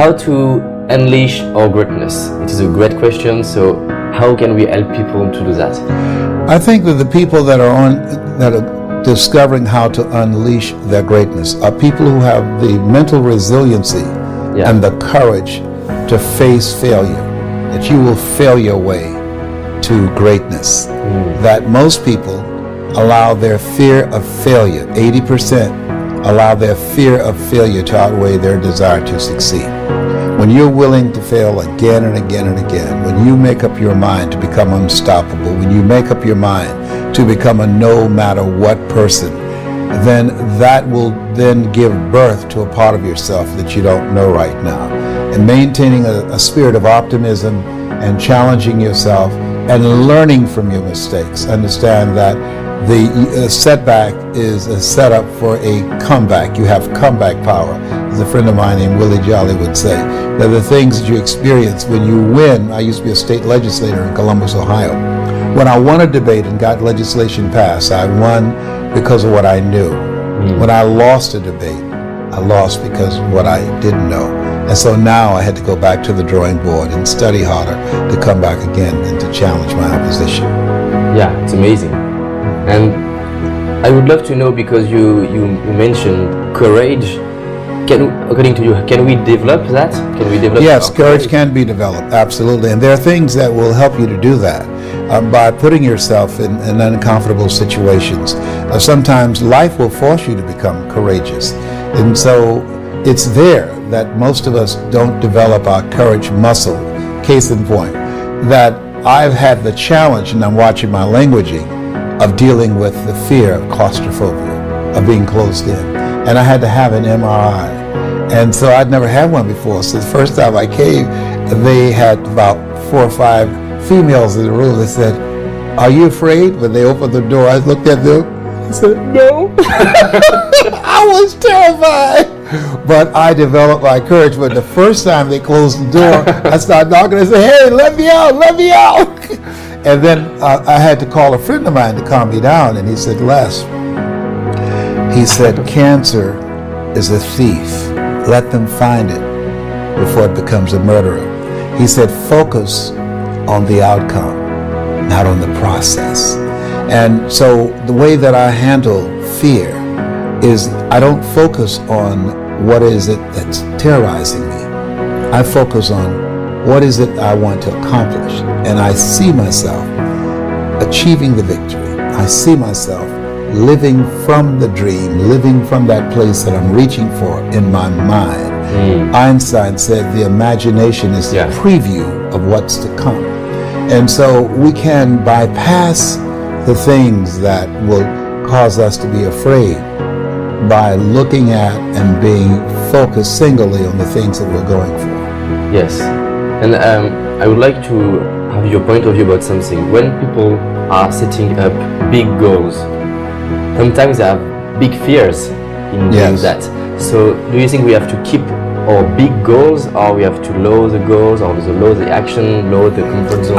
how to unleash our greatness? It is a great question. So how can we help people to do that? I think that the people that are discovering how to unleash their greatness are people who have the mental resiliency and the courage to face failure, that you will fail your way to greatness. That most people allow their fear of failure, 80% allow their fear of failure to outweigh their desire to succeed. When you're willing to fail again and again and again, when you make up your mind to become unstoppable, when you make up your mind to become a no matter what person, then that will then give birth to a part of yourself that you don't know right now. And maintaining a spirit of optimism and challenging yourself and learning from your mistakes. Understand that the setback is a setup for a comeback. You have comeback power. As a friend of mine named Willie Jolly would say, that the things that you experience when you win. I used to be a state legislator in Columbus, Ohio. When I won a debate and got legislation passed, I won because of what I knew. When I lost a debate, I lost because of what I didn't know. And so now I had to go back to the drawing board and study harder to come back again and to challenge my opposition. Yeah, it's amazing. And I would love to know, because you mentioned courage. According to you, can we develop that? Can we develop? Yes, courage can be developed, absolutely. And there are things that will help you to do that by putting yourself in uncomfortable situations. Sometimes life will force you to become courageous. And so it's there that most of us don't develop our courage muscle. Case in point, that I've had the challenge, and I'm watching my languaging, of dealing with the fear of claustrophobia, of being closed in. And I had to have an MRI. And so I'd never had one before. So the first time I came, they had about 4 or 5 females in the room. They said, "Are you afraid?" When they opened the door, I looked at them and said, "No." I was terrified. But I developed my courage. But the first time they closed the door, I started knocking and said, "Hey, let me out, let me out." And then I had to call a friend of mine to calm me down. And he said, "Les," he said, "cancer is a thief. Let them find it before it becomes a murderer." He said, "Focus on the outcome, not on the process." And so the way that I handle fear is I don't focus on what is it that's terrorizing me. I focus on what is it I want to accomplish. And I see myself achieving the victory. I see myself living from the dream, living from that place that I'm reaching for in my mind. Einstein said the imagination is the preview of what's to come. And so we can bypass the things that will cause us to be afraid by looking at and being focused singly on the things that we're going for. Yes. And I would like to have your point of view about something. When people are setting up big goals, sometimes they have big fears in doing that. So do you think we have to keep our big goals, or we have to lower the goals, or lower the action, lower the comfort zone?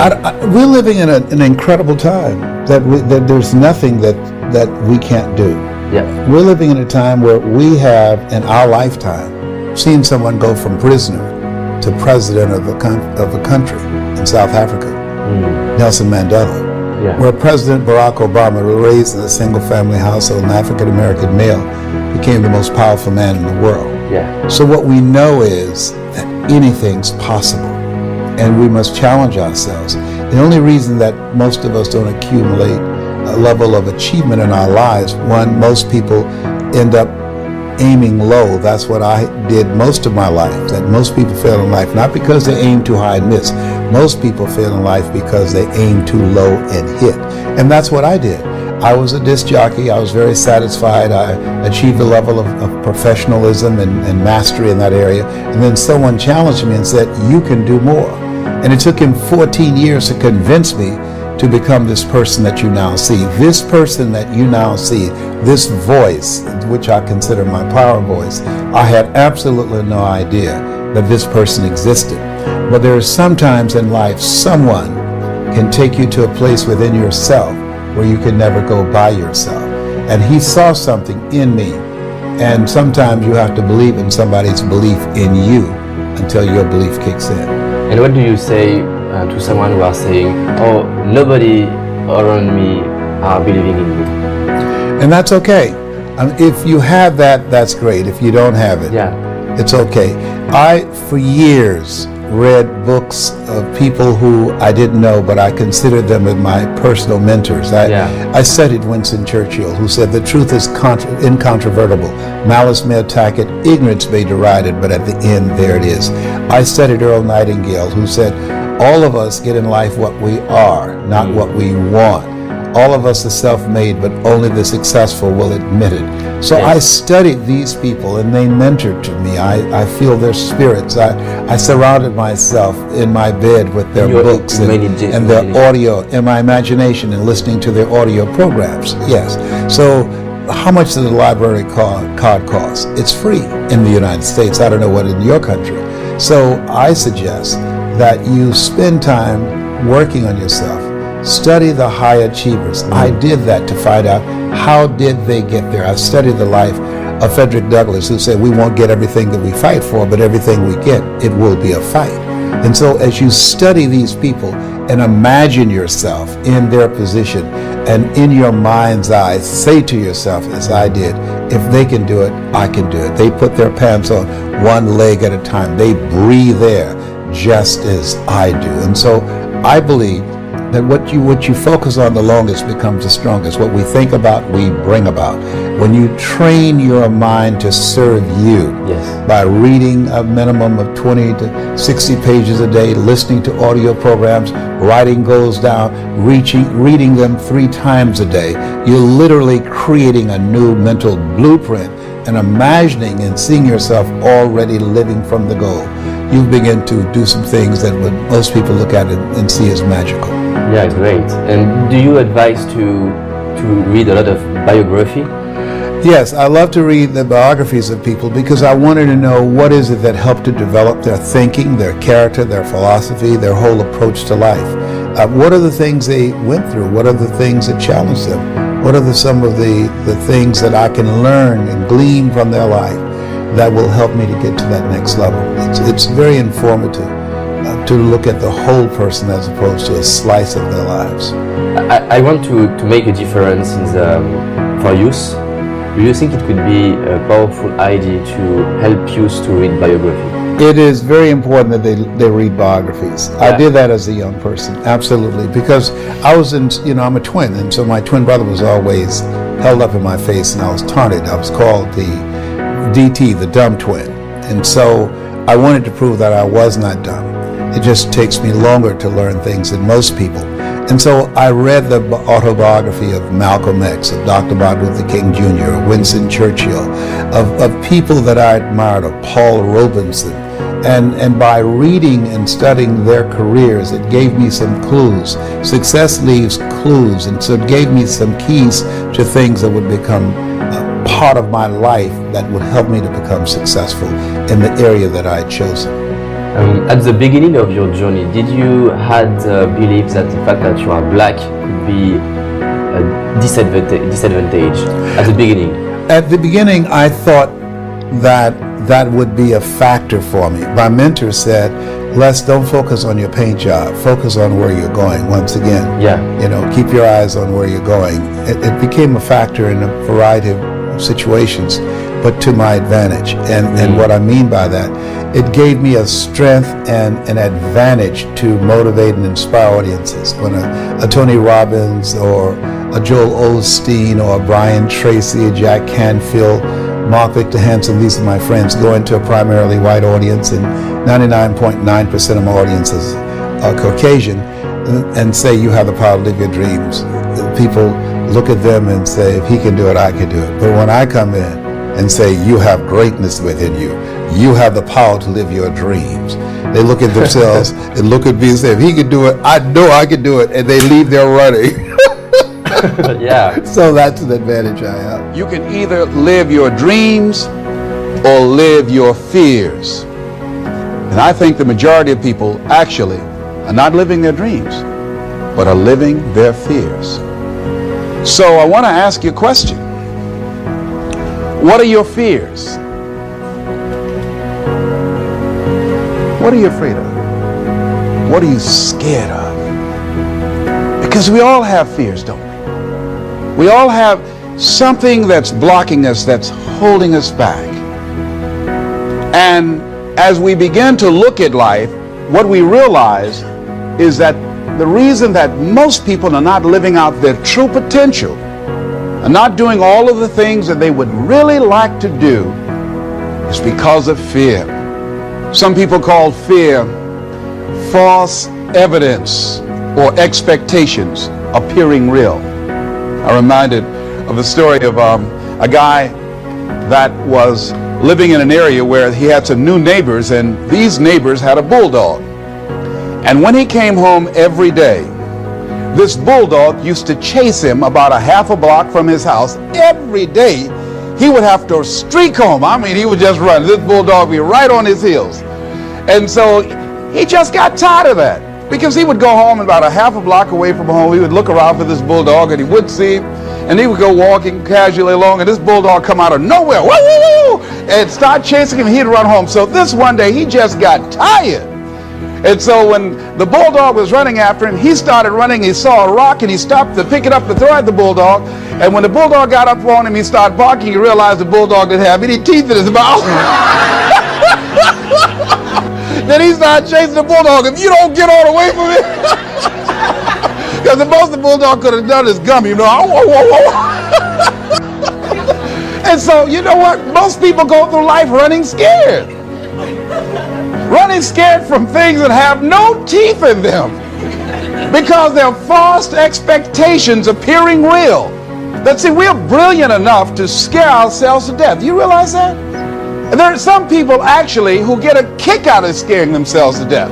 We're living in an incredible time that there's nothing that we can't do. Yeah. We're living in a time where we have, in our lifetime, seen someone go from prisoner to president of a country in South Africa, Nelson Mandela. Yeah. Where President Barack Obama, raised in a single-family household, an African-American male, became the most powerful man in the world. Yeah. So what we know is that anything's possible, and we must challenge ourselves. The only reason that most of us don't accumulate a level of achievement in our lives, one, most people end up aiming low. That's what I did most of my life, that most people fail in life, not because they aim too high and miss. Most people fail in life because they aim too low and hit. And that's what I did. I was a disc jockey. I was very satisfied. I achieved a level of professionalism and mastery in that area. And then someone challenged me and said, "You can do more." And it took him 14 years to convince me to become this person that you now see. This person that you now see, this voice, which I consider my power voice, I had absolutely no idea that this person existed. But there is sometimes in life, someone can take you to a place within yourself where you can never go by yourself. And he saw something in me. And sometimes you have to believe in somebody's belief in you until your belief kicks in. And what do you say to someone who are saying, "Oh, nobody around me are believing in me"? And that's okay. If you have that, that's great. If you don't have it, Yeah. it's okay. I, for years, read books of people who I didn't know, but I considered them as my personal mentors. I studied Winston Churchill, who said, "The truth is incontrovertible. Malice may attack it, ignorance may deride it, but at the end, there it is." I studied Earl Nightingale, who said, "All of us get in life what we are, not what we want. All of us are self-made, but only the successful will admit it." So Yes. I studied these people, and they mentored to me. I feel their spirits. I surrounded myself in my bed with their books and their audio, and my imagination, and listening to their audio programs. Yes. So how much does the library card cost? It's free in the United States. I don't know what in your country. So I suggest that you spend time working on yourself. Study the high achievers. I did that to find out how did they get there. I studied the life of Frederick Douglass, who said we won't get everything that we fight for, but everything we get, it will be a fight. And so as you study these people and imagine yourself in their position, and in your mind's eye say to yourself, as I did, if they can do it, I can do it. They put their pants on one leg at a time. They breathe air just as I do. And so I believe that what you focus on the longest becomes the strongest. What we think about, we bring about. When you train your mind to serve you Yes. by reading a minimum of 20 to 60 pages a day, listening to audio programs, writing goals down, reading them 3 times a day, you're literally creating a new mental blueprint and imagining and seeing yourself already living from the goal. You begin to do some things that would most people look at it and see as magical. Yeah, great. And do you advise to read a lot of biography? Yes, I love to read the biographies of people because I wanted to know what is it that helped to develop their thinking, their character, their philosophy, their whole approach to life. What are the things they went through? What are the things that challenged them? What are some of the things that I can learn and glean from their life that will help me to get to that next level? It's very informative to look at the whole person as opposed to a slice of their lives. I want to make a difference for youth. Do you think it could be a powerful idea to help youth to read biography? It is very important that they read biographies. Yeah. I did that as a young person, absolutely, because I was I'm a twin, and so my twin brother was always held up in my face, and I was taunted. I was called the DT, the dumb twin, and so I wanted to prove that I was not dumb. It just takes me longer to learn things than most people. And so I read the autobiography of Malcolm X, of Dr. Martin Luther King Jr., of Winston Churchill, of people that I admired, of Paul Robeson. And by reading and studying their careers, it gave me some clues. Success leaves clues, and so it gave me some keys to things that would become part of my life that would help me to become successful in the area that I had chosen. At the beginning of your journey, did you had believe that the fact that you are black could be a disadvantage at the beginning? At the beginning, I thought that would be a factor for me. My mentor said, Les, don't focus on your paint job. Focus on where you're going. Once again, Yeah. Keep your eyes on where you're going. It became a factor in a variety of situations, but to my advantage. And what I mean by that, it gave me a strength and an advantage to motivate and inspire audiences. When a Tony Robbins or a Joel Osteen or a Brian Tracy, a Jack Canfield, Mark Victor Hansen, these are my friends, go into a primarily white audience, and 99.9% of my audience is Caucasian, and say you have the power to live your dreams. People look at them and say, if he can do it, I can do it. But when I come in and say, you have greatness within you, you have the power to live your dreams, they look at themselves and look at me and say, if he can do it, I know I can do it, and they leave their running. Yeah. So that's an advantage I have. You can either live your dreams or live your fears. And I think the majority of people actually are not living their dreams, but are living their fears. So I want to ask you a question. What are your fears? What are you afraid of? What are you scared of? Because we all have fears, don't we? We all have something that's blocking us, that's holding us back. And as we begin to look at life, what we realize is that the reason that most people are not living out their true potential, are not doing all of the things that they would really like to do, is because of fear. Some people call fear false evidence or expectations appearing real. I'm reminded of the story of a guy that was living in an area where he had some new neighbors, and these neighbors had a bulldog. And when he came home every day, this bulldog used to chase him about a half a block from his house. Every day, he would have to streak home. I mean, he would just run. This bulldog would be right on his heels. And so he just got tired of that, because he would go home about a half a block away from home. He would look around for this bulldog, and he wouldn't see him. And he would go walking casually along, and this bulldog come out of nowhere, woo, woo, woo, and start chasing him. He'd run home. So this one day, he just got tired. And so when the bulldog was running after him, he started running. He saw a rock, and he stopped to pick it up to throw at the bulldog. And when the bulldog got up on him, he started barking. He realized the bulldog didn't have any teeth in his mouth. Then he started chasing the bulldog. If you don't get on away from me. Because the most the bulldog could have done is gum, you know. And so, you know what? Most people go through life running scared. Running scared from things that have no teeth in them. Because they're false expectations appearing real. That, see, we're brilliant enough to scare ourselves to death. Do you realize that? And there are some people actually who get a kick out of scaring themselves to death.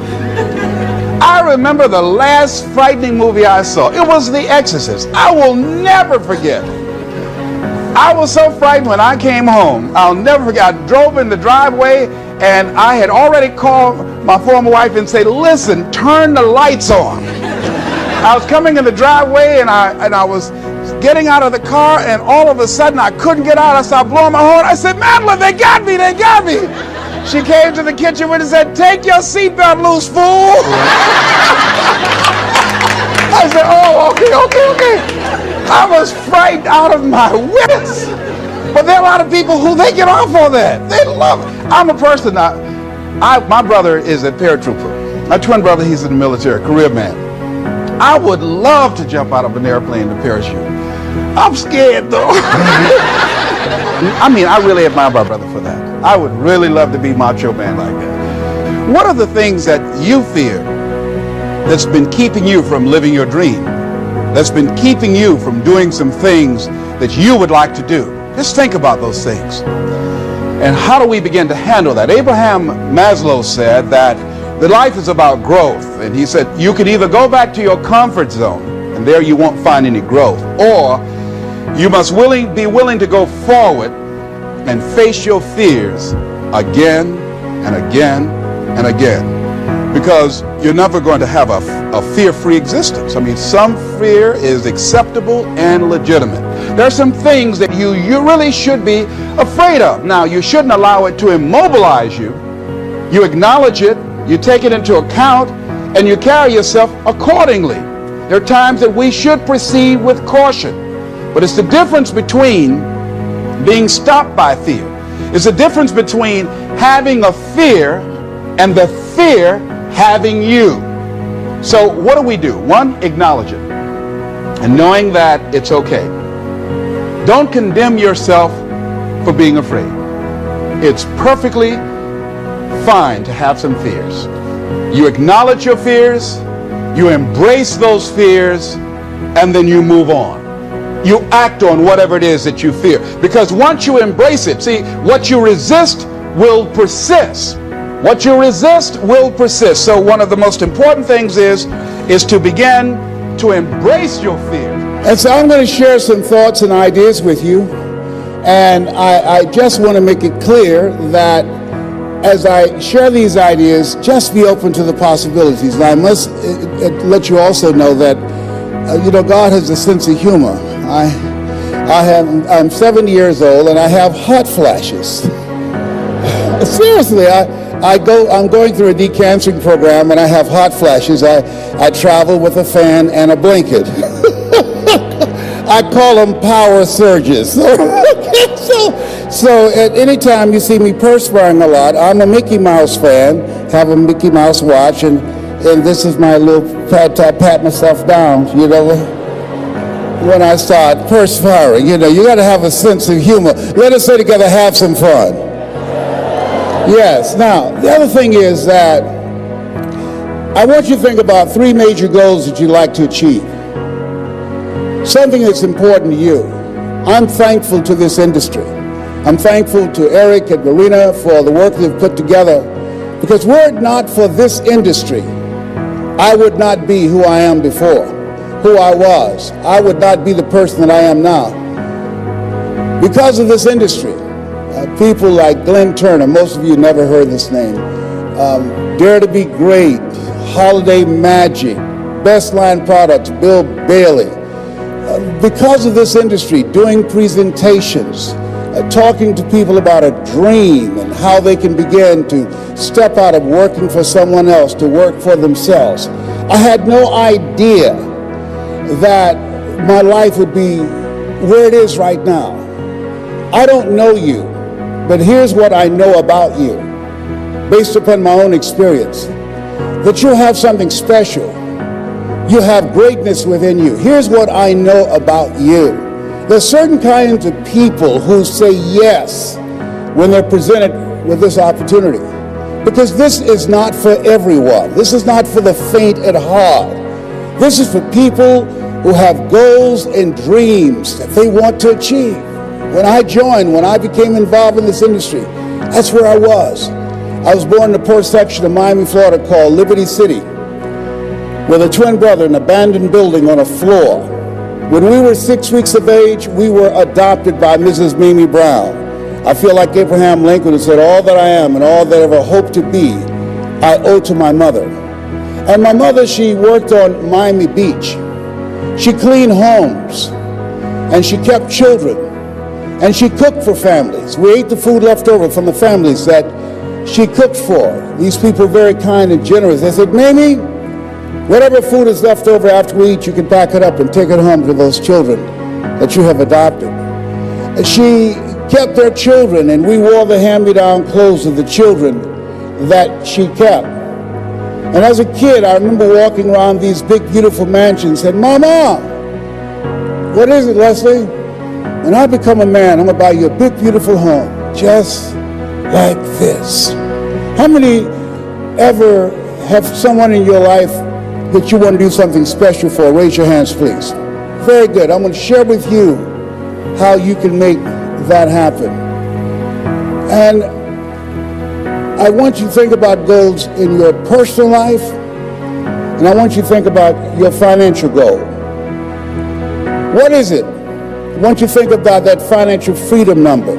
I remember the last frightening movie I saw. It was The Exorcist. I will never forget. I was so frightened when I came home. I'll never forget. I drove in the driveway, and I had already called my former wife and said, listen, turn the lights on. I was coming in the driveway, and I was getting out of the car, and all of a sudden I couldn't get out. I started blowing my horn. I said, Madeline, they got me, they got me. She came to the kitchen with and said, take your seatbelt loose, fool. I said, oh, okay. I was frightened out of my wits. But there are a lot of people who they get off on that. They love it. I'm a person, my brother is a paratrooper. My twin brother, he's in the military, career man. I would love to jump out of an airplane to parachute. I'm scared though. I mean, I really admire my brother for that. I would really love to be macho man like that. What are the things that you fear that's been keeping you from living your dream? That's been keeping you from doing some things that you would like to do? Just think about those things. And how do we begin to handle that? Abraham Maslow said that the life is about growth. And he said, you can either go back to your comfort zone, and there you won't find any growth, or you must be willing to go forward and face your fears again and again and again. Because you're never going to have a fear-free existence. I mean, some fear is acceptable and legitimate. There are some things that you really should be afraid of. Now, you shouldn't allow it to immobilize you. You acknowledge it, you take it into account, and you carry yourself accordingly. There are times that we should proceed with caution. But it's the difference between being stopped by fear. It's the difference between having a fear and the fear having you. So what do? One, acknowledge it. And knowing that it's okay. Don't condemn yourself for being afraid. It's perfectly fine to have some fears. You acknowledge your fears, you embrace those fears, and then you move on. You act on whatever it is that you fear. Because once you embrace it, see, what you resist will persist. What you resist will persist. So one of the most important things is to begin to embrace your fear. And so I'm going to share some thoughts and ideas with you. And I just want to make it clear that as I share these ideas, just be open to the possibilities. And I must let you also know that, God has a sense of humor. I'm 70 years old and I have hot flashes. Seriously, I'm going through a decancering program and I have hot flashes. I travel with a fan and a blanket. I call them power surges. So at any time you see me perspiring a lot, I'm a Mickey Mouse fan, have a Mickey Mouse watch, and this is my little pat myself down, you know, when I start perspiring. You know, you got to have a sense of humor. Let us say together, have some fun. Yes. Now, the other thing is that I want you to think about 3 major goals that you'd like to achieve. Something that's important to you. I'm thankful to this industry. I'm thankful to Eric and Marina for the work they've put together, because were it not for this industry, I would not be who I am before, who I was. I would not be the person that I am now. Because of this industry, people like Glenn Turner, most of you never heard this name, Dare to Be Great, Holiday Magic, Best Line Products, Bill Bailey. Because of this industry, doing presentations, talking to people about a dream and how they can begin to step out of working for someone else to work for themselves. I had no idea that my life would be where it is right now. I don't know you, but here's what I know about you, based upon my own experience, that you have something special. You have greatness within you. Here's what I know about you. There's certain kinds of people who say yes when they're presented with this opportunity, because this is not for everyone. This is not for the faint at heart. This is for people who have goals and dreams that they want to achieve. When I became involved in this industry, that's where I was. I was born in the poor section of Miami, Florida called Liberty City, with a twin brother in an abandoned building on a floor. When we were 6 weeks of age, we were adopted by Mrs. Mamie Brown. I feel like Abraham Lincoln, who said, all that I am and all that I ever hope to be, I owe to my mother. And my mother, she worked on Miami Beach. She cleaned homes, and she kept children, and she cooked for families. We ate the food left over from the families that she cooked for. These people were very kind and generous. They said, Mamie, whatever food is left over after we eat, you can pack it up and take it home to those children that you have adopted. And she kept their children, and we wore the hand-me-down clothes of the children that she kept. And as a kid, I remember walking around these big, beautiful mansions and said, Mama, what is it, Leslie? When I become a man, I'm going to buy you a big, beautiful home, just like this. How many ever have someone in your life that you want to do something special for? Raise your hands, please. Very good. I'm going to share with you how you can make that happen. And I want you to think about goals in your personal life, and I want you to think about your financial goal. What is it? I want you to think about that financial freedom number.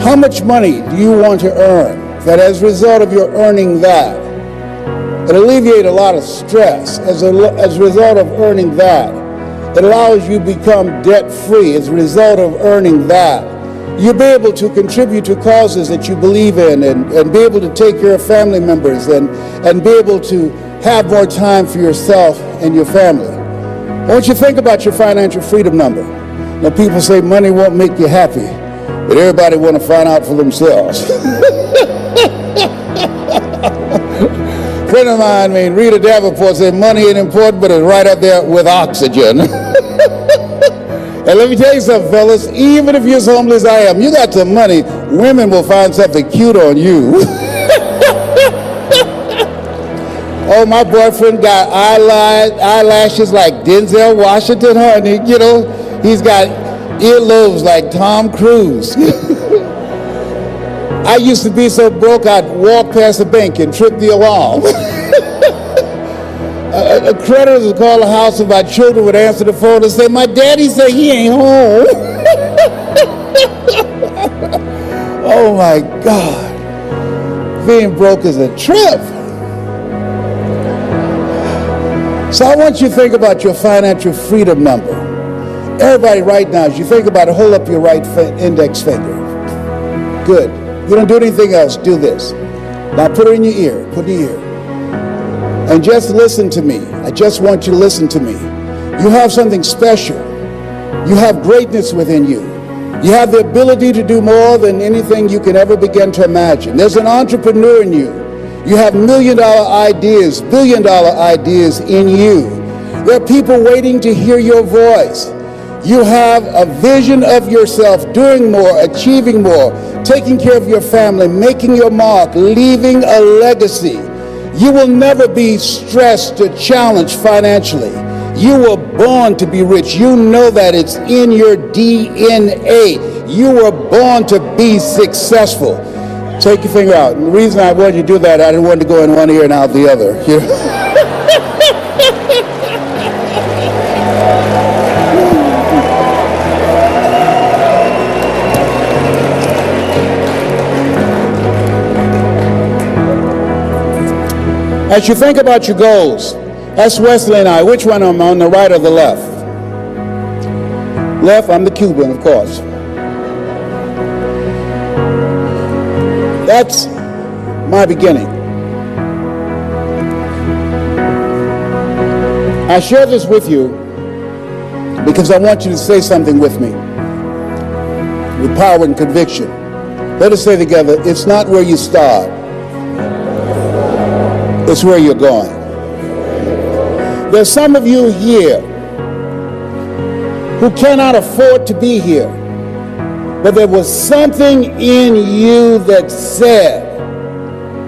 How much money do you want to earn that as a result of your earning that, it alleviates a lot of stress. As a result of earning that, it allows you to become debt-free. As a result of earning that, you'll be able to contribute to causes that you believe in, and be able to take care of family members, and be able to have more time for yourself and your family. I want you to think about your financial freedom number. Now, people say money won't make you happy, but everybody want to find out for themselves. Friend of mine, Rita Davenport, said money ain't important, but it's right up there with oxygen. And let me tell you something, fellas, even if you're as homeless as I am, you got some money, women will find something cute on you. Oh, my boyfriend got eyelashes like Denzel Washington, honey. You know, he's got earlobes like Tom Cruise. I used to be so broke, I'd walk past the bank and trip the alarm. Creditors would call the house, and my children would answer the phone and say, my daddy said he ain't home. Oh my God. Being broke is a trip. So I want you to think about your financial freedom number. Everybody right now, as you think about it, hold up your right index finger. Good. You don't do anything else, do this. Now put her in your ear. Put it in your ear. And just listen to me. I just want you to listen to me. You have something special. You have greatness within you. You have the ability to do more than anything you can ever begin to imagine. There's an entrepreneur in you. You have million-dollar ideas, billion-dollar ideas in you. There are people waiting to hear your voice. You have a vision of yourself doing more, achieving more, taking care of your family, making your mark, leaving a legacy. You will never be stressed or challenged financially. You were born to be rich. You know that it's in your DNA. You were born to be successful. Take your finger out. And the reason I wanted you to do that, I didn't want to go in one ear and out the other. As you think about your goals, that's Wesley and I. Which one am I, on the right or the left? Left, I'm the Cuban, of course. That's my beginning. I share this with you because I want you to say something with me, with power and conviction. Let us say together, it's not where you start, it's where you're going. There's some of you here who cannot afford to be here, but there was something in you that said,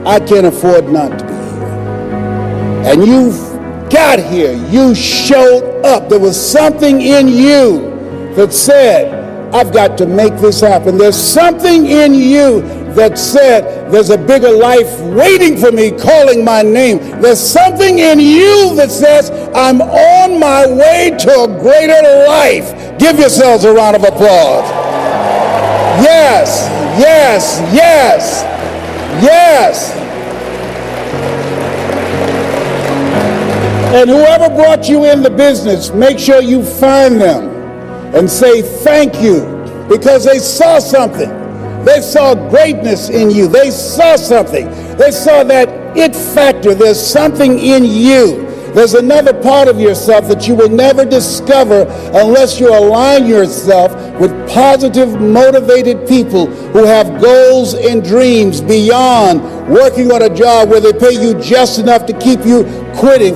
I can't afford not to be here. And you got here, you showed up. There was something in you that said, I've got to make this happen. There's something in you that said, there's a bigger life waiting for me, calling my name. There's something in you that says, I'm on my way to a greater life. Give yourselves a round of applause. Yes, yes, yes, yes. And whoever brought you in the business, make sure you find them and say thank you, because they saw something. They saw greatness in you. They saw something. They saw that it factor. There's something in you. There's another part of yourself that you will never discover unless you align yourself with positive, motivated people who have goals and dreams beyond working on a job where they pay you just enough to keep you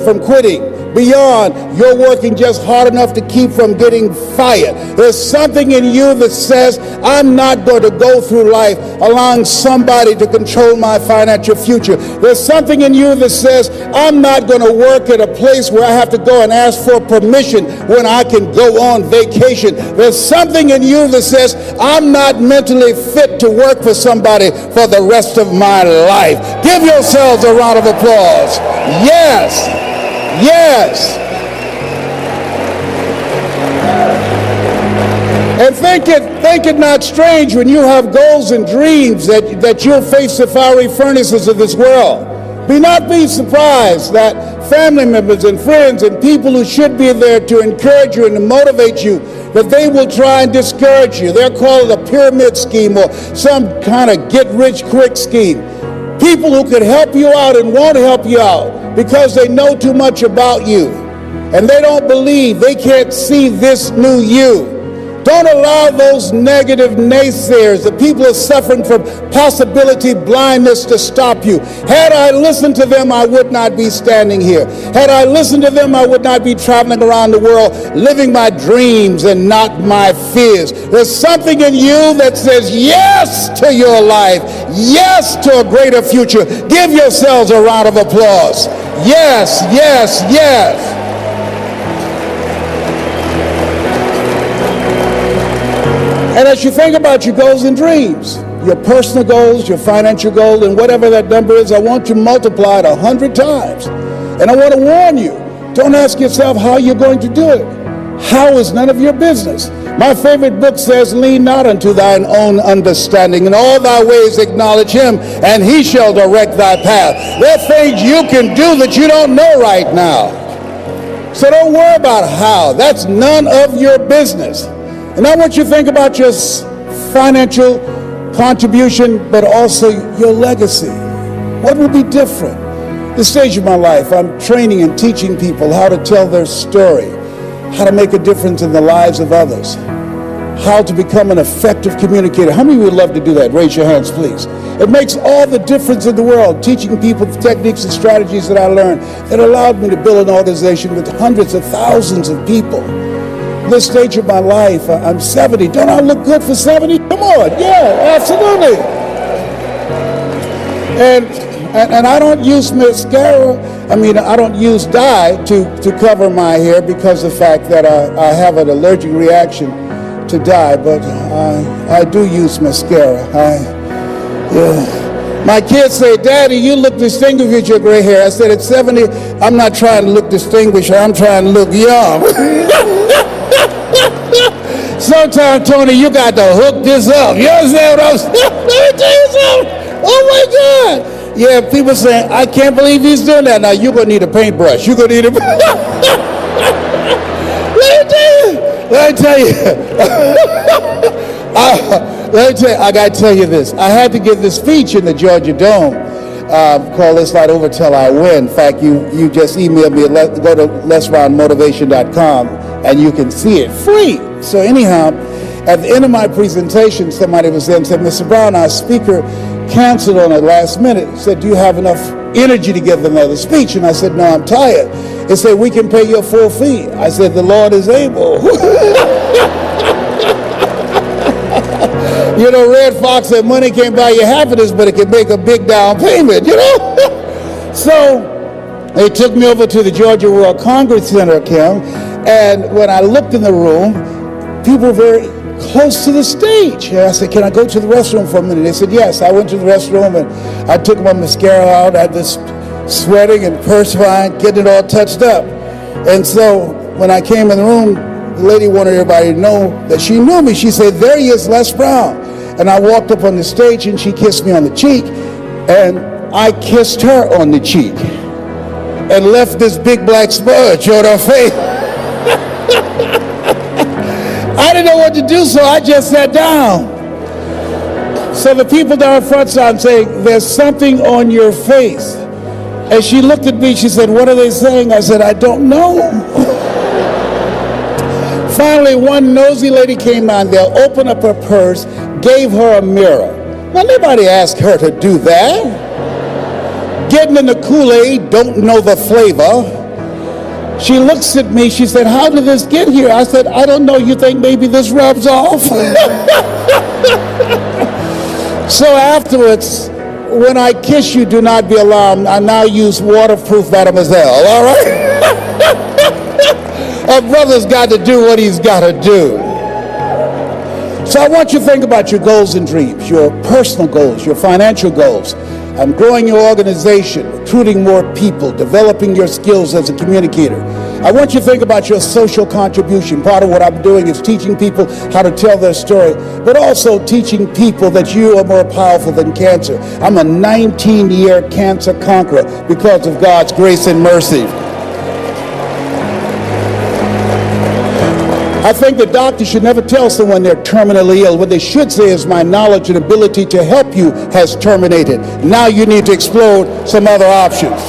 from quitting. Beyond you're working just hard enough to keep from getting fired. There's something in you that says, I'm not going to go through life allowing somebody to control my financial future. There's something in you that says, I'm not going to work at a place where I have to go and ask for permission when I can go on vacation. There's something in you that says, I'm not mentally fit to work for somebody for the rest of my life. Give yourselves a round of applause. Yes. Yes. And think it not strange when you have goals and dreams that you'll face the fiery furnaces of this world. Be not be surprised that family members and friends and people who should be there to encourage you and to motivate you, that they will try and discourage you. They'll call it a pyramid scheme or some kind of get-rich-quick scheme. People who could help you out and want to help you out because they know too much about you and they don't believe, they can't see this new you. Don't allow those negative naysayers, the people who are suffering from possibility blindness, to stop you. Had I listened to them, I would not be standing here. Had I listened to them, I would not be traveling around the world, living my dreams and not my fears. There's something in you that says yes to your life, yes to a greater future. Give yourselves a round of applause. Yes, yes, yes. And as you think about your goals and dreams, your personal goals, your financial goal, and whatever that number is, I want you to multiply it 100 times. And I want to warn you, don't ask yourself how you're going to do it. How is none of your business. My favorite book says, lean not unto thine own understanding. In all thy ways acknowledge him, and he shall direct thy path. There are things you can do that you don't know right now. So don't worry about how. That's none of your business. And I want you to think about your financial contribution, but also your legacy. What will be different? This stage of my life, I'm training and teaching people how to tell their story, how to make a difference in the lives of others, how to become an effective communicator. How many would love to do that? Raise your hands, please. It makes all the difference in the world, teaching people the techniques and strategies that I learned that allowed me to build an organization with hundreds of thousands of people. This stage of my life, I'm 70. Don't I look good for 70? Come on, yeah, absolutely. And I don't use mascara. I don't use dye to cover my hair because of the fact that I have an allergic reaction to dye, but I do use mascara. My kids say, Daddy, you look distinguished with your gray hair. I said, at 70, I'm not trying to look distinguished, I'm trying to look young. Sometimes, Tony, you got to hook this up. You understand what I'm saying? Let me tell you something. Oh my God. Yeah, people saying, I can't believe he's doing that. Now, you're going to need a paintbrush. You're going to need a... Let me tell you, I got to tell you this. I had to give this speech in the Georgia Dome called Let's Not Over Till I Win. In fact, you just emailed me, go to lesronmotivation.com and you can see it free. So anyhow, at the end of my presentation, somebody was there and said, Mr. Brown, our speaker canceled on the last minute. He said, do you have enough energy to give another speech? And I said, no, I'm tired. They said, we can pay your full fee. I said, the Lord is able. You know, Red Fox said, money can't buy you happiness, but it can make a big down payment, you know? So they took me over to the Georgia World Congress Center, Kim, and when I looked in the room, people were very close to the stage. And I said, can I go to the restroom for a minute? They said, yes. I went to the restroom and I took my mascara out. I had this sweating and perspiring, getting it all touched up. And so when I came in the room, the lady wanted everybody to know that she knew me. She said, there he is, Les Brown. And I walked up on the stage and she kissed me on the cheek. And I kissed her on the cheek and left this big black smudge on her face. I didn't know what to do, so I just sat down. So the people down front started saying, there's something on your face. And she looked at me, she said, what are they saying? I said, I don't know. Finally, one nosy lady came on there, opened up her purse, gave her a mirror. Now, nobody asked her to do that. Getting in the Kool-Aid, don't know the flavor. She looks at me, she said, how did this get here? I said, I don't know, you think maybe this rubs off? So afterwards, when I kiss you, do not be alarmed. I now use waterproof Mademoiselle, all right? A brother's got to do what he's got to do. So I want you to think about your goals and dreams, your personal goals, your financial goals. I'm growing your organization, recruiting more people, developing your skills as a communicator. I want you to think about your social contribution. Part of what I'm doing is teaching people how to tell their story, but also teaching people that you are more powerful than cancer. I'm a 19-year cancer conqueror because of God's grace and mercy. I think the doctor should never tell someone they're terminally ill. What they should say is, my knowledge and ability to help you has terminated. Now you need to explore some other options.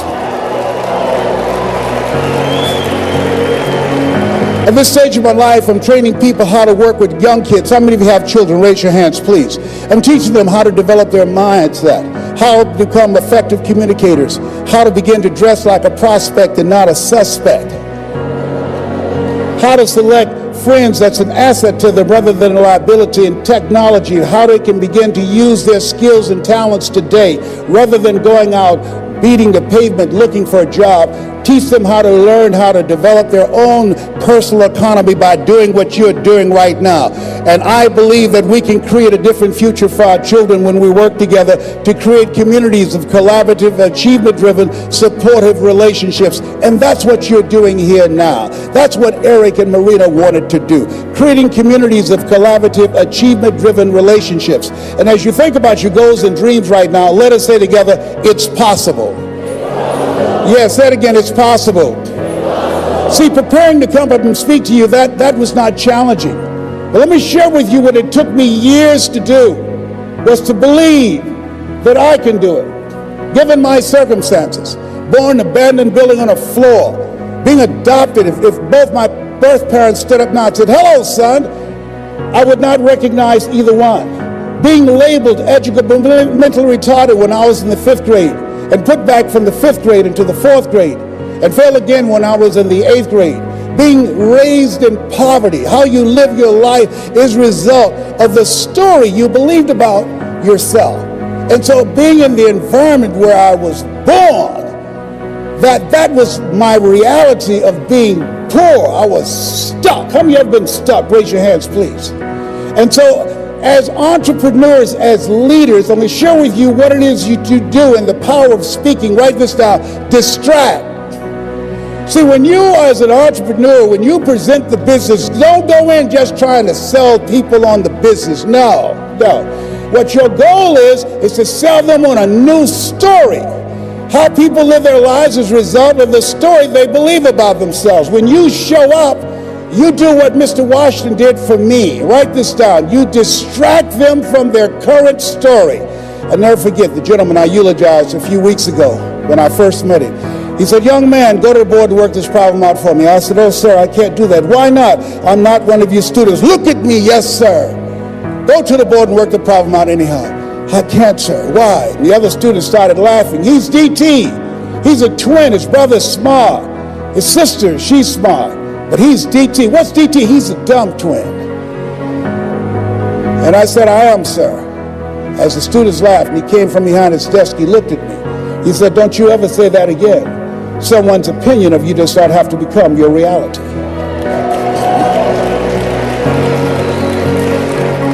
At this stage of my life, I'm training people how to work with young kids. How many of you have children? Raise your hands, please. I'm teaching them how to develop their mindset, how to become effective communicators, how to begin to dress like a prospect and not a suspect, how to select friends that's an asset to them rather than a liability, in technology, and how they can begin to use their skills and talents today rather than going out beating the pavement looking for a job. Teach them how to learn how to develop their own personal economy by doing what you're doing right now. And I believe that we can create a different future for our children when we work together to create communities of collaborative, achievement-driven, supportive relationships. And that's what you're doing here now. That's what Eric and Marina wanted to do, creating communities of collaborative, achievement-driven relationships. And as you think about your goals and dreams right now, let us say together, it's possible. Yes, say it again, it's possible. See, preparing to come up and speak to you, that was not challenging. But let me share with you what it took me years to do, was to believe that I can do it. given my circumstances, born abandoned, building on a floor, being adopted, if both my birth parents stood up now and said, hello, son, I would not recognize either one. Being labeled educable, mentally retarded when I was in the 5th grade, and put back from the 5th grade into the 4th grade, and failed again when I was in the 8th grade. Being raised in poverty, how you live your life is a result of the story you believed about yourself. And so being in the environment where I was born, that was my reality of being poor. I was stuck. How many of you have been stuck? Raise your hands, please. And so as entrepreneurs, as leaders, let me share with you what it is you do and the power of speaking. Write this down. Distract. See, when you as an entrepreneur, when you present the business, don't go in just trying to sell people on the business. No. What your goal is to sell them on a new story. How people live their lives is a result of the story they believe about themselves. When you show up, you do what Mr. Washington did for me. Write this down. You distract them from their current story. I'll never forget the gentleman I eulogized a few weeks ago when I first met him. He said, young man, go to the board to work this problem out for me. I said, oh, sir, I can't do that. Why not? I'm not one of your students. Look at me. Yes, sir. Go to the board and work the problem out anyhow. I can't, sir. Why? And the other students started laughing. He's DT. He's a twin. His brother's smart. His sister, she's smart. But he's DT. What's DT? He's a dumb twin. And I said, I am, sir. As the students laughed, and he came from behind his desk, he looked at me. He said, don't you ever say that again. Someone's opinion of you does not have to become your reality.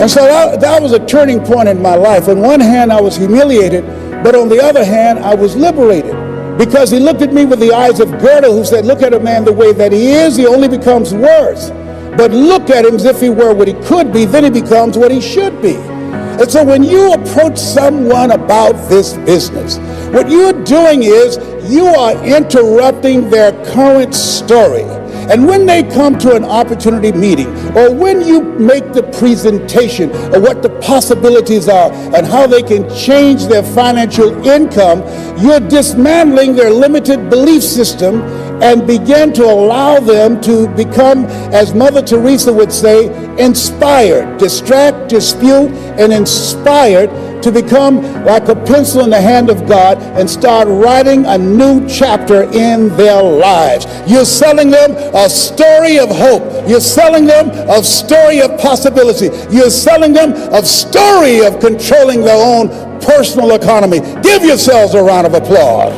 And so that was a turning point in my life. On one hand, I was humiliated, but on the other hand, I was liberated. Because he looked at me with the eyes of Goethe, who said, look at a man the way that he is, he only becomes worse. But look at him as if he were what he could be, then he becomes what he should be. And so when you approach someone about this business, what you're doing is you are interrupting their current story. And when they come to an opportunity meeting, or when you make the presentation of what the possibilities are and how they can change their financial income, you're dismantling their limited belief system and begin to allow them to become, as Mother Teresa would say, inspired. Distract, dispute, and inspired to become like a pencil in the hand of God and start writing a new chapter in their lives. You're selling them a story of hope. You're selling them a story of possibility. You're selling them a story of controlling their own personal economy. Give yourselves a round of applause.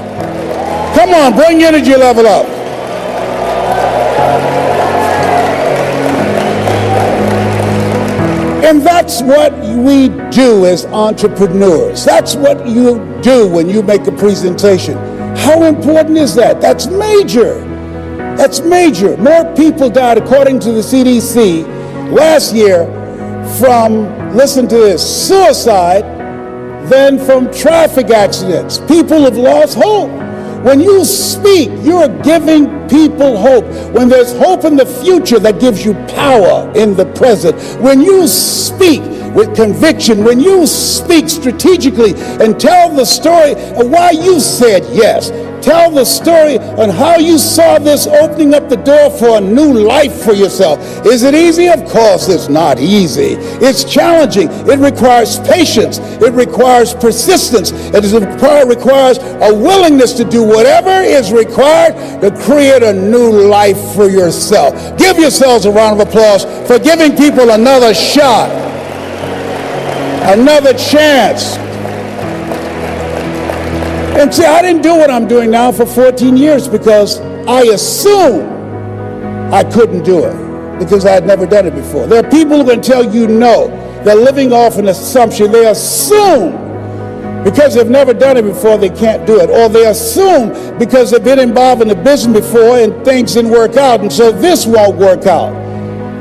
Come on, bring your energy level up. And that's what we do as entrepreneurs. That's what you do when you make a presentation. How important is that? That's major. That's major. More people died, according to the CDC, last year from, listen to this, suicide than from traffic accidents. People have lost hope. When you speak, you're giving people hope. When there's hope in the future, that gives you power in the present. When you speak with conviction, when you speak strategically and tell the story of why you said yes, tell the story on how you saw this opening up the door for a new life for yourself. Is it easy? Of course it's not easy. It's challenging. It requires patience. It requires persistence. It requires a willingness to do whatever is required to create a new life for yourself. Give yourselves a round of applause for giving people another shot, another chance. And see, I didn't do what I'm doing now for 14 years because I assumed I couldn't do it because I had never done it before. There are people who can tell you no. They're living off an assumption. They assume because they've never done it before they can't do it. Or they assume because they've been involved in the business before and things didn't work out, and so this won't work out.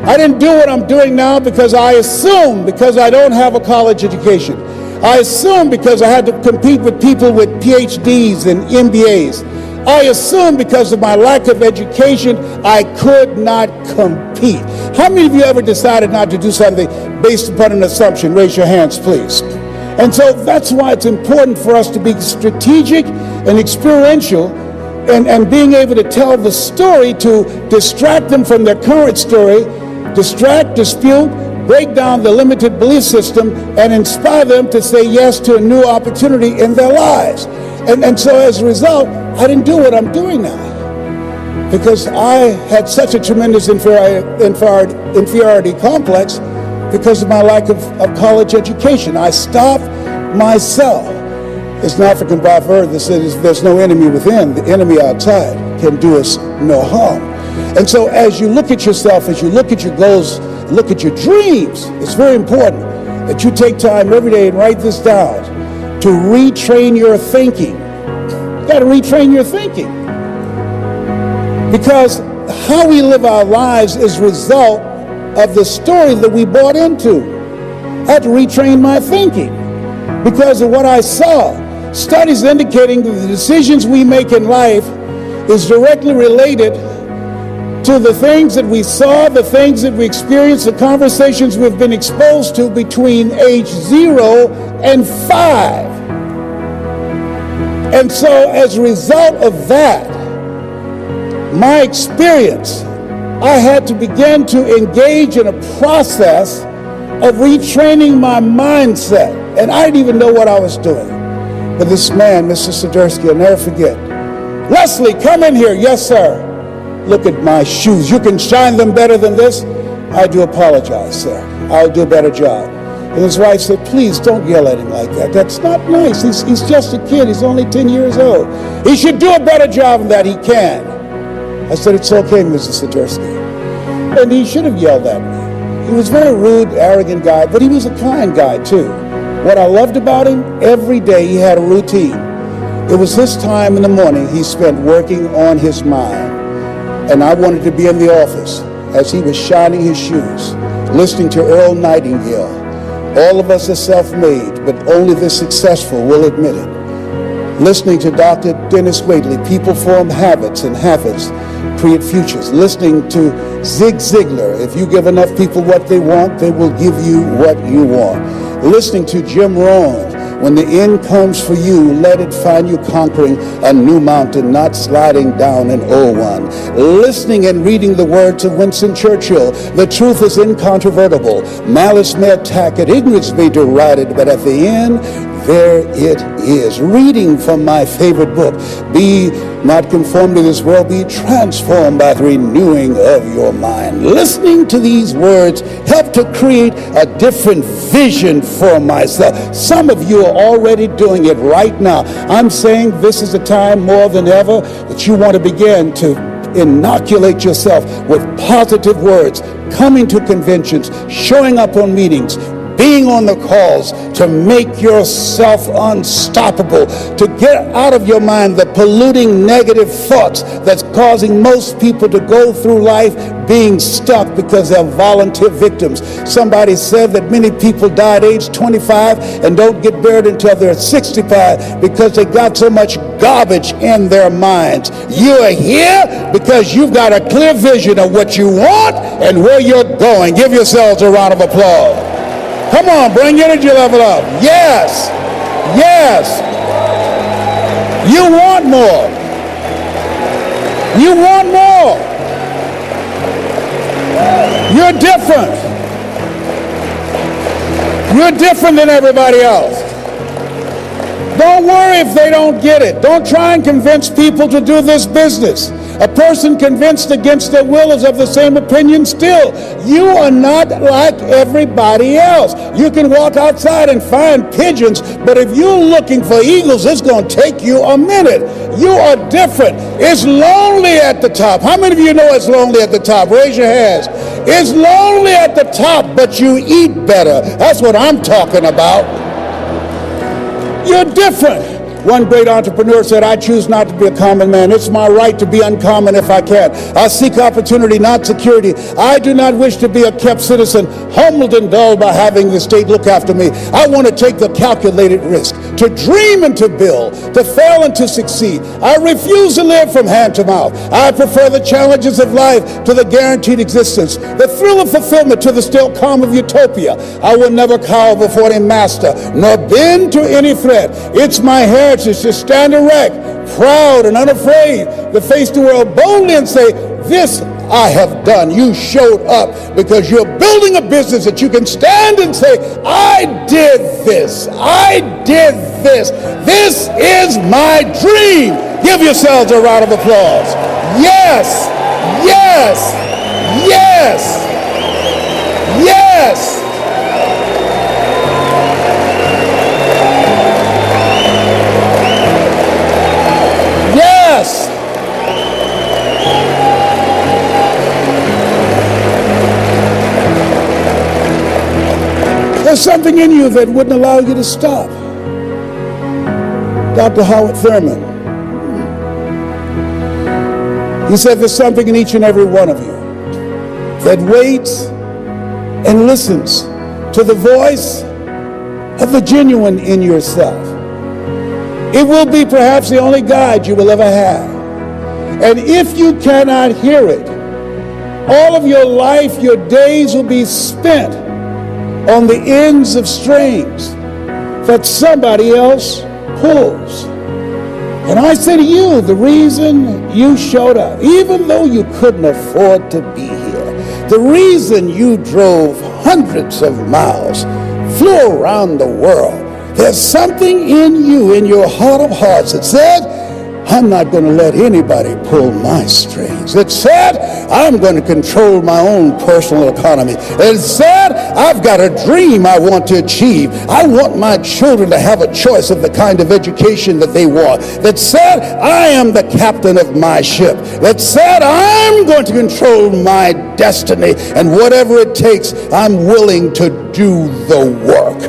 I didn't do what I'm doing now because I assume because I don't have a college education. I assume because I had to compete with people with PhDs and MBAs. I assume because of my lack of education, I could not compete. How many of you ever decided not to do something based upon an assumption? Raise your hands, please. And so that's why it's important for us to be strategic and experiential and being able to tell the story to distract them from their current story, distract, dispute, break down the limited belief system, and inspire them to say yes to a new opportunity in their lives. And so as a result, I didn't do what I'm doing now because I had such a tremendous inferiority complex because of my lack of college education. I stopped myself. There's an African proverb that says there's no enemy within, the enemy outside can do us no harm. And so as you look at yourself, as you look at your goals, look at your dreams, it's very important that you take time every day and write this down to retrain your thinking. You got to retrain your thinking. Because how we live our lives is a result of the story that we bought into. I had to retrain my thinking because of what I saw. Studies indicating that the decisions we make in life is directly related to the things that we saw, the things that we experienced, the conversations we've been exposed to between age 0 and 5. And so as a result of that, my experience, I had to begin to engage in a process of retraining my mindset. And I didn't even know what I was doing. But this man, Mr. Swiderski, I'll never forget. Leslie, come in here. Yes, sir. Look at my shoes. You can shine them better than this? I do apologize, sir. I'll do a better job. And his wife said, please don't yell at him like that. That's not nice. He's just a kid. He's only 10 years old. He should do a better job than that. He can. I said, it's okay, Mrs. Swiderski. And he should have yelled at me. He was a very rude, arrogant guy, but he was a kind guy, too. What I loved about him, every day he had a routine. It was his time in the morning he spent working on his mind. And I wanted to be in the office as he was shining his shoes, listening to Earl Nightingale. All of us are self-made, but only the successful will admit it. Listening to Dr. Dennis Waitley, people form habits and habits create futures. Listening to Zig Ziglar, if you give enough people what they want, they will give you what you want. Listening to Jim Rohn, when the end comes for you, let it find you conquering a new mountain, not sliding down an old one. Listening and reading the words of Winston Churchill, the truth is incontrovertible. Malice may attack it, ignorance may deride it, but at the end, there it is. Reading from my favorite book, Be Not Conformed to This World, Be Transformed by the Renewing of Your Mind. Listening to these words help to create a different vision for myself. Some of you are already doing it right now. I'm saying this is a time more than ever that you want to begin to inoculate yourself with positive words, coming to conventions, showing up on meetings, being on the calls, to make yourself unstoppable, to get out of your mind the polluting negative thoughts that's causing most people to go through life being stuck because they're volunteer victims. Somebody said that many people die at age 25 and don't get buried until they're 65 because they got so much garbage in their minds. You are here because you've got a clear vision of what you want and where you're going. Give yourselves a round of applause. Come on, bring your energy level up. Yes, yes. You want more. You want more. You're different. You're different than everybody else. Don't worry if they don't get it. Don't try and convince people to do this business. A person convinced against their will is of the same opinion still. You are not like everybody else. You can walk outside and find pigeons, but if you're looking for eagles, it's going to take you a minute. You are different. It's lonely at the top. How many of you know it's lonely at the top? Raise your hands. It's lonely at the top, but you eat better. That's what I'm talking about. You're different. One great entrepreneur said, I choose not to be a common man. It's my right to be uncommon if I can. I seek opportunity, not security. I do not wish to be a kept citizen, humbled and dulled by having the state look after me. I want to take the calculated risk, to dream and to build, to fail and to succeed. I refuse to live from hand to mouth. I prefer the challenges of life to the guaranteed existence, the thrill of fulfillment to the still calm of utopia. I will never cower before any master, nor bend to any threat. It's my heritage to stand erect, proud and unafraid, to face the world boldly and say, this I have done. You showed up because you're building a business that you can stand and say, I did this. I did this. This is my dream. Give yourselves a round of applause. Yes, yes, yes, yes. Yes. There's something in you that wouldn't allow you to stop. Dr. Howard Thurman, he said there's something in each and every one of you that waits and listens to the voice of the genuine in yourself. It will be perhaps the only guide you will ever have. And if you cannot hear it, all of your life, your days will be spent on the ends of strings that somebody else pulls. And I say to you, the reason you showed up, even though you couldn't afford to be here, the reason you drove hundreds of miles, flew around the world, there's something in you, in your heart of hearts, that said, I'm not going to let anybody pull my strings. It said, I'm going to control my own personal economy. It said, I've got a dream I want to achieve. I want my children to have a choice of the kind of education that they want. That said, I am the captain of my ship. That said, I'm going to control my destiny. And whatever it takes, I'm willing to do the work.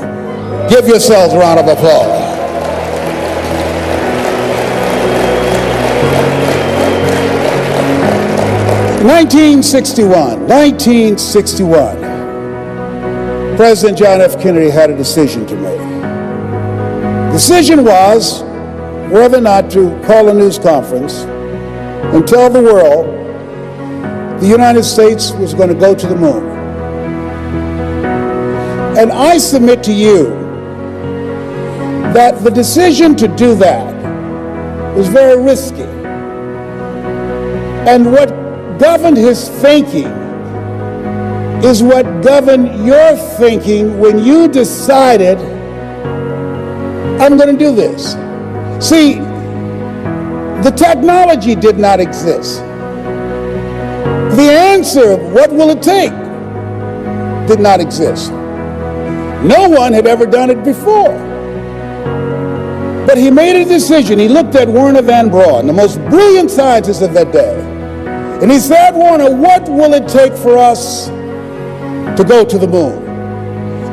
Give yourselves a round of applause. In 1961, President John F. Kennedy had a decision to make. The decision was whether or not to call a news conference and tell the world the United States was going to go to the moon. And I submit to you that the decision to do that was very risky. And what governed his thinking is what governed your thinking when you decided, I'm going to do this. See, the technology did not exist. The answer, what will it take, did not exist. No one had ever done it before. But he made a decision. He looked at Wernher von Braun, the most brilliant scientist of that day. And he said, Wernher, what will it take for us to go to the moon?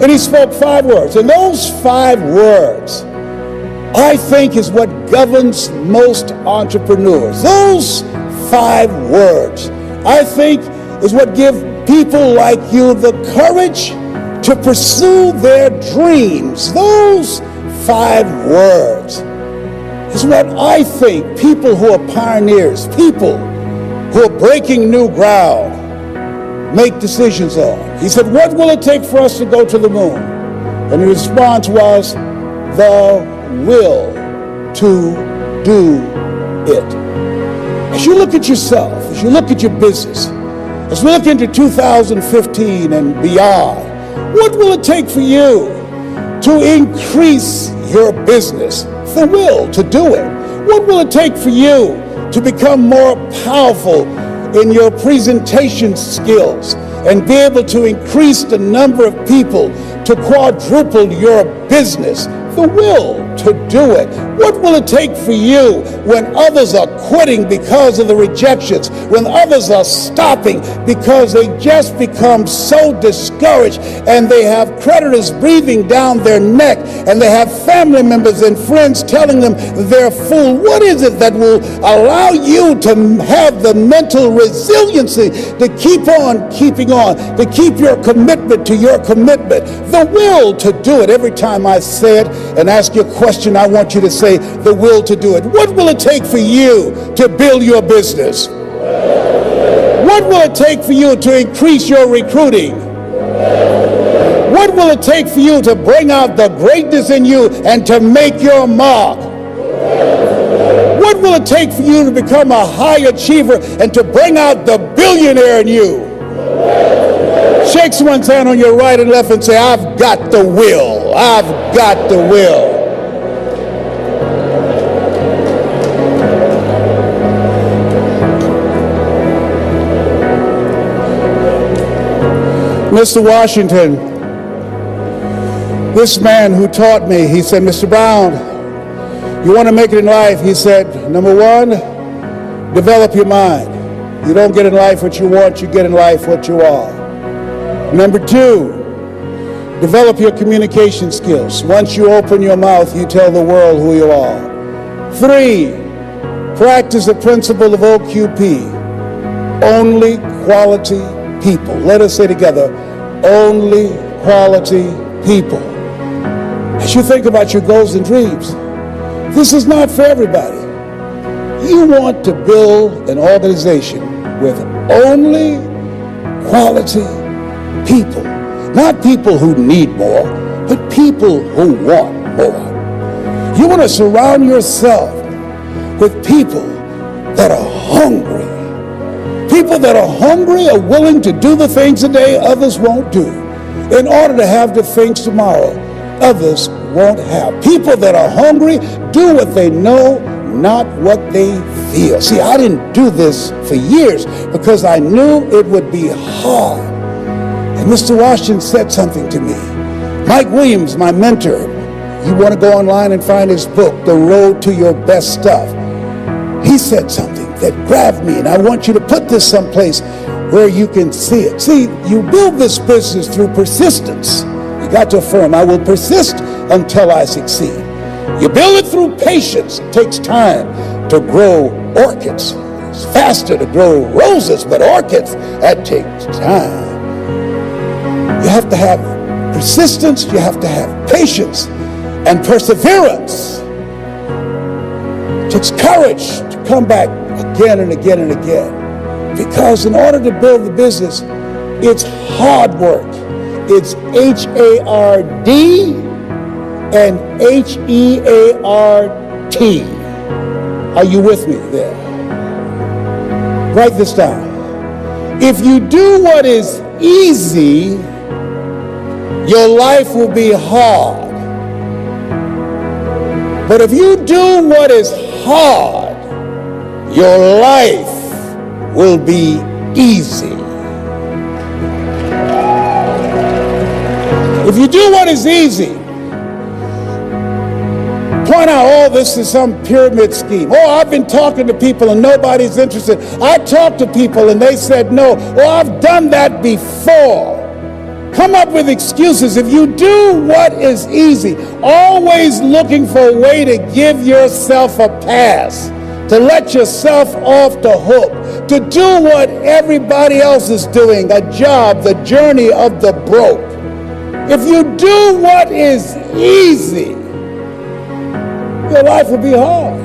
And he spoke 5 words. And those 5 words, I think, is what governs most entrepreneurs. Those 5 words, I think, is what give people like you the courage to pursue their dreams. Those 5 words is what I think people who are pioneers, people who are breaking new ground, make decisions on. He said, what will it take for us to go to the moon? And the response was, the will to do it. As you look at yourself, as you look at your business, as we look into 2015 and beyond, what will it take for you to increase your business? The will to do it. What will it take for you to become more powerful in your presentation skills and be able to increase the number of people, to quadruple your business? The will to do it. What will it take for you when others are quitting because of the rejections, when others are stopping because they just become so discouraged and they have creditors breathing down their neck, and they have family members and friends telling them they're fool. What is it that will allow you to have the mental resiliency to keep on keeping on, to keep your commitment to your commitment, the will to do it? Every time I say it and ask you a question, I want you to say the will to do it. What will it take for you to build your business? What will it take for you to increase your recruiting? What will it take for you to bring out the greatness in you and to make your mark? What will it take for you to become a high achiever and to bring out the billionaire in you? Shake someone's hand on your right and left and say, I've got the will. I've got the will. Mr. Washington, this man who taught me, he said, Mr. Brown, you want to make it in life? He said, number one, develop your mind. You don't get in life what you want, you get in life what you are. Number two, develop your communication skills. Once you open your mouth, you tell the world who you are. Three, practice the principle of OQP, only quality people. Let us say together, only quality people. As you think about your goals and dreams, this is not for everybody. You want to build an organization with only quality people. Not people who need more, but people who want more. You want to surround yourself with people that are hungry. People that are hungry are willing to do the things today others won't do in order to have the things tomorrow others won't have. People that are hungry do what they know, not what they feel. See, I didn't do this for years because I knew it would be hard. And Mr. Washington said something to me. Mike Williams, my mentor, you want to go online and find his book, The Road to Your Best Stuff. He said something that grabbed me, and I want you to put this someplace where you can see it. See, you build this business through persistence. You got to affirm, I will persist until I succeed. You build it through patience. It takes time to grow orchids. It's faster to grow roses, but orchids, that takes time. You have to have persistence, you have to have patience and perseverance. It takes courage to come back again and again and again. Because in order to build the business, it's hard work. It's H-A-R-D and H-E-A-R-T. Are you with me there? Write this down. If you do what is easy, your life will be hard. But if you do what is hard, your life will be easy. If you do what is easy, point out all this is some pyramid scheme. Oh, I've been talking to people and nobody's interested. I talked to people and they said no. Oh, I've done that before. Come up with excuses. If you do what is easy, always looking for a way to give yourself a pass, to let yourself off the hook, to do what everybody else is doing, a job, the journey of the broke. If you do what is easy, your life will be hard.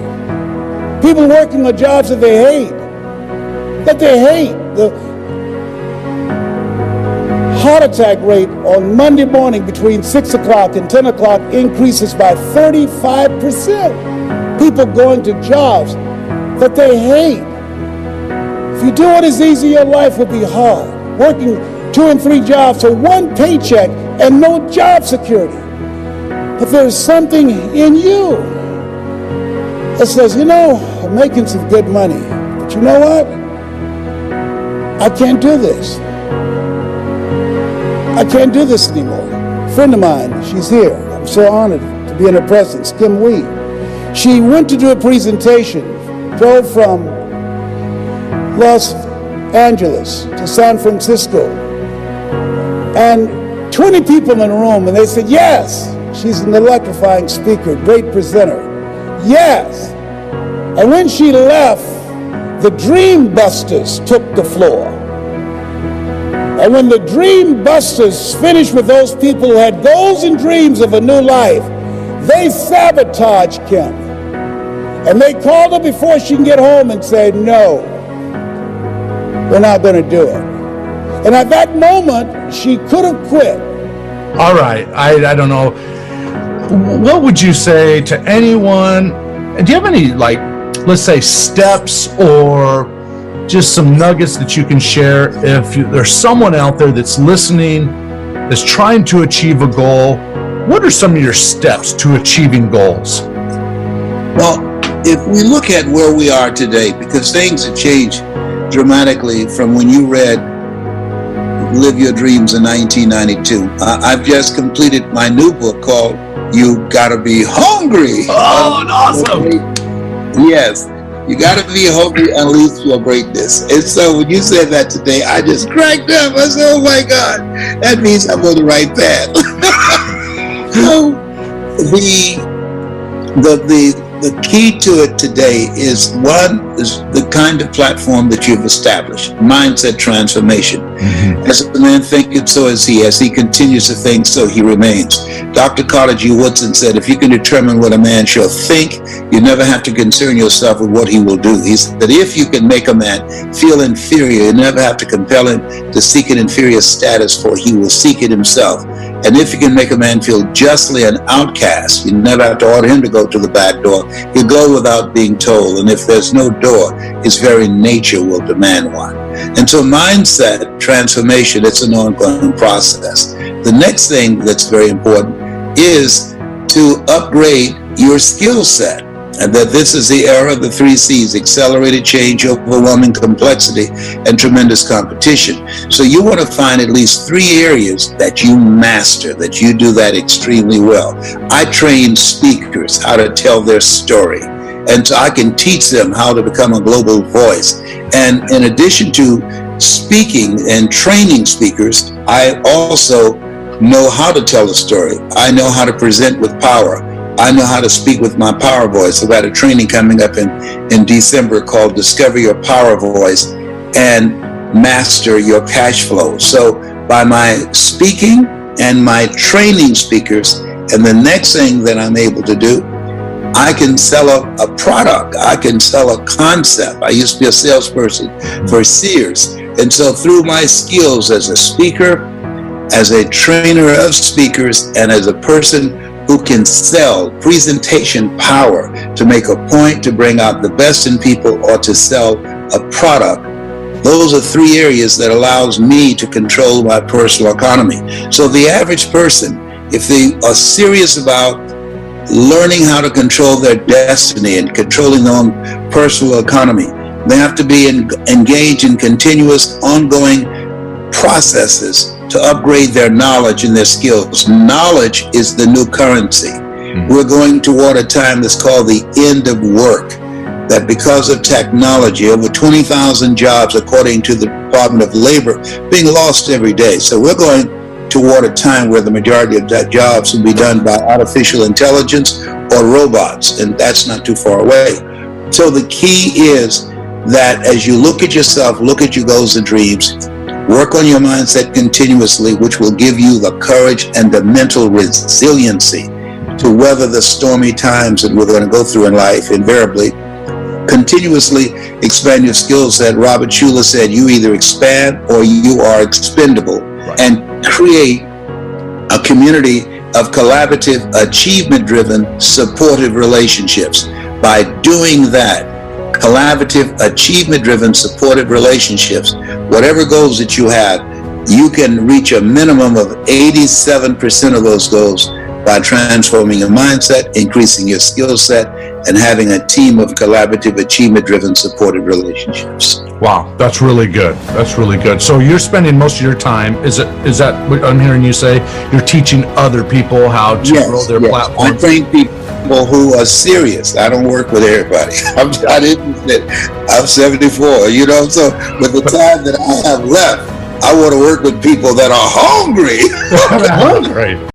People working on jobs that they hate, The heart attack rate on Monday morning between 6 o'clock and 10 o'clock increases by 35%. People going to jobs that they hate. If you do what is easy, your life will be hard. Working 2 and 3 jobs for one paycheck and no job security. But there's something in you that says, you know, I'm making some good money, but you know what? I can't do this. I can't do this anymore. A friend of mine, she's here. I'm so honored to be in her presence, Kim Wee. She went to do a presentation, drove from Los Angeles to San Francisco, and 20 people in the room, and they said, yes, she's an electrifying speaker, great presenter. Yes. And when she left, the Dream Busters took the floor. And when the Dream Busters finished with those people who had goals and dreams of a new life, they sabotaged Kim. And they called her before she can get home and said, no, we're not going to do it. And at that moment, she could have quit. All right. I don't know. What would you say to anyone? Do you have any, like, let's say, steps or just some nuggets that you can share if there's someone out there that's listening, that's trying to achieve a goal? What are some of your steps to achieving goals? Well, if we look at where we are today, because things have changed dramatically from when you read Live Your Dreams in 1992. I've just completed my new book called You Gotta Be Hungry. Oh, awesome. Yes, you gotta be hungry, unleash your greatness. And so when you said that today, I just cracked up. I said, oh my God, that means I'm on the right path. So the key to it today is the kind of platform that you've established, mindset transformation. Mm-hmm. As a man thinketh, so is he. As he continues to think, so he remains. Dr. Carter G. Woodson said, if you can determine what a man shall think, you never have to concern yourself with what he will do. He said that if you can make a man feel inferior, you never have to compel him to seek an inferior status, for he will seek it himself. And if you can make a man feel justly an outcast, you never have to order him to go to the back door. He'll go without being told. And if there's no door, his very nature will demand one. And so mindset transformation, it's an ongoing process. The next thing that's very important is to upgrade your skill set. And that this is the era of the 3 C's: accelerated change, overwhelming complexity, and tremendous competition. So you want to find at least 3 areas that you master, that you do that extremely well. I train speakers how to tell their story. And so I can teach them how to become a global voice. And in addition to speaking and training speakers, I also know how to tell a story. I know how to present with power. I know how to speak with my power voice. I've got a training coming up in December called Discover Your Power Voice and Master Your Cash Flow. So by my speaking and my training speakers, and the next thing that I'm able to do, I can sell a product. I can sell a concept. I used to be a salesperson for Sears. And so through my skills as a speaker, as a trainer of speakers, and as a person who can sell presentation power to make a point, to bring out the best in people, or to sell a product. Those are 3 areas that allows me to control my personal economy. So the average person, if they are serious about learning how to control their destiny and controlling their own personal economy, they have to be engaged in continuous, ongoing processes to upgrade their knowledge and their skills. Knowledge is the new currency. Mm-hmm. We're going toward a time that's called the end of work, that because of technology, over 20,000 jobs, according to the Department of Labor, being lost every day. So we're going toward a time where the majority of jobs will be done by artificial intelligence or robots, and that's not too far away. So the key is that as you look at yourself, look at your goals and dreams, work on your mindset continuously, which will give you the courage and the mental resiliency to weather the stormy times that we're going to go through in life invariably. Continuously expand your skill set. Robert Schuller said, you either expand or you are expendable. Right. And create a community of collaborative, achievement-driven, supportive relationships. By doing that, collaborative, achievement-driven, supportive relationships, whatever goals that you have, you can reach a minimum of 87% of those goals by transforming your mindset, increasing your skill set, and having a team of collaborative, achievement-driven, supportive relationships. Wow, that's really good. That's really good. So you're spending most of your time, is that what I'm hearing you say? You're teaching other people how to grow their platform? I train people who are serious. I don't work with everybody. I'm 74, so with the time that I have left, I want to work with people that are hungry. I'm hungry.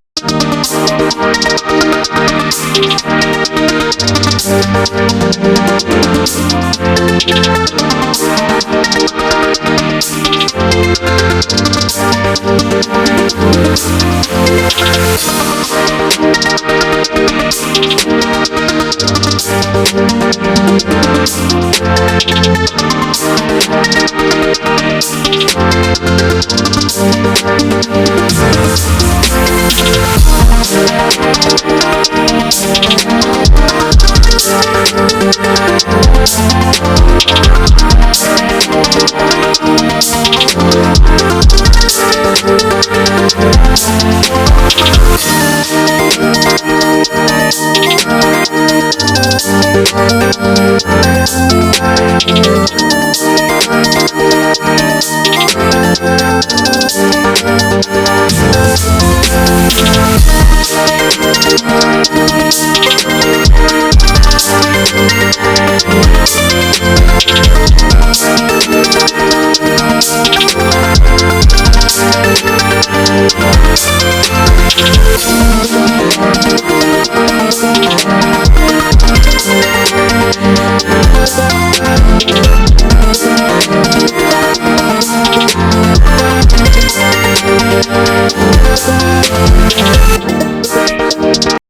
Thank you.